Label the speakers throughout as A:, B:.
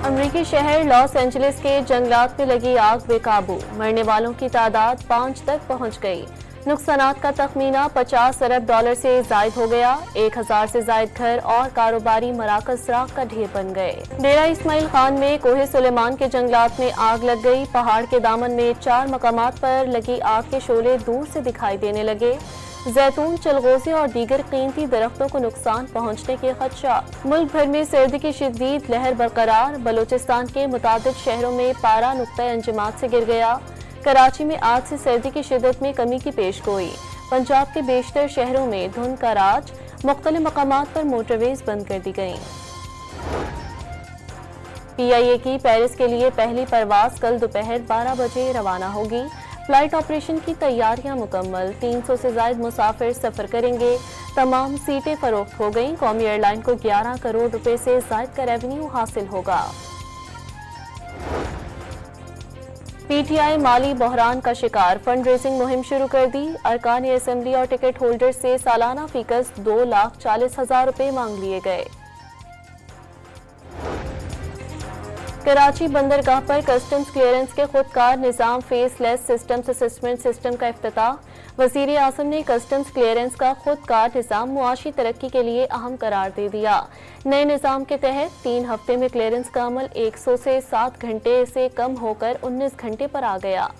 A: अमरीकी शहर Los Angeles के जंगलात में लगी आग बेकाबू, मरने वालों की तादाद 5 तक पहुंच गई। नुकसानात का तखमीना 50 अरब डॉलर से जायद हो गया। 1000 से जायद घर और कारोबारी मराकज राख का ढेर बन गए। डेरा इस्माइल खान में कोहे सुलेमान के जंगलात में आग लग गई। पहाड़ के दामन में 4 मकामात पर लगी आग के शोले दूर से दिखाई देने लगे। जैतून, चलगोजे और दीगर कीमती दरख्तों को नुकसान पहुंचने के खदशा। मुल्क भर में सर्दी की शदीद लहर बरकरार। बलोचिस्तान के मुताबिक शहरों में पारा नुक्ता अंजमात से गिर गया। कराची में आज से सर्दी की शिद्दत में कमी की पेशगोई। पंजाब के बेशतर शहरों में धुंध का राज। मुख्तलिफ मकामात पर मोटरवेज बंद कर दी गईं। PIA की पेरिस के लिए पहली परवाज कल दोपहर 12 बजे रवाना होगी। फ्लाइट ऑपरेशन की तैयारियां मुकम्मल। 300 से ज्यादा मुसाफिर सफर करेंगे। तमाम सीटें फरोख्त हो गईं। कौमी एयरलाइन को 11 करोड़ रुपए से ज्यादा का रेवेन्यू हासिल होगा। PTI माली बहरान का शिकार। फंड रेजिंग मुहिम शुरू कर दी। अरकान असेंबली और टिकट होल्डर से सालाना फीकस 2,40,000 रुपए मांग लिए गए। कराची बंदरगाह पर कस्टम्स क्लियरेंस के खुदकार निज़ाम फेसलेस सिस्टम्स असेसमेंट सिस्टम का इफ्तिताह। वज़ीर आज़म ने कस्टम्स क्लियरेंस का खुदकार निज़ाम मुआशी तरक्की के लिए अहम करार दे दिया। नए निज़ाम के तहत 3 हफ्ते में क्लियरेंस का अमल 100 से 7 घंटे से कम होकर 19 घंटे पर आ गया।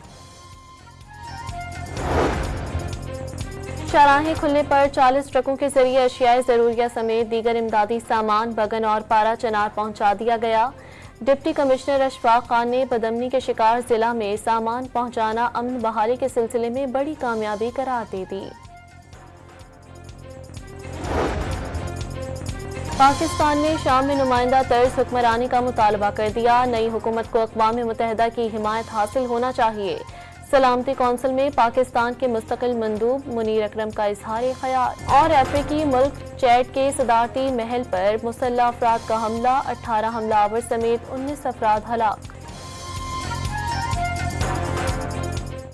A: शाहराहें खुलने पर 40 ट्रकों के जरिए अशियाए ज़रूरिया समेत दीगर इमदादी सामान बगन और पारा चनार पहुंचा दिया गया। डिप्टी कमिश्नर अशफाक खान ने बदअमनी के शिकार जिला में सामान पहुंचाना अमन बहाली के सिलसिले में बड़ी कामयाबी करार दे दी। पाकिस्तान ने शाम में नुमाइंदा तर्ज हुक्मरानी का मुतालबा कर दिया। नई हुकूमत को अक़वाम मुत्तहिदा की हिमायत हासिल होना चाहिए। सलामती कौंसिल में पाकिस्तान के मुस्तकिल मंदूब मुनीर अकरम का इजहार ख्याल। और अफ्रीकी मुल्क चैड के सदारती महल पर मुसल्लह अफराद का हमला। 18 हमलावर समेत 19 अफराद हलाक।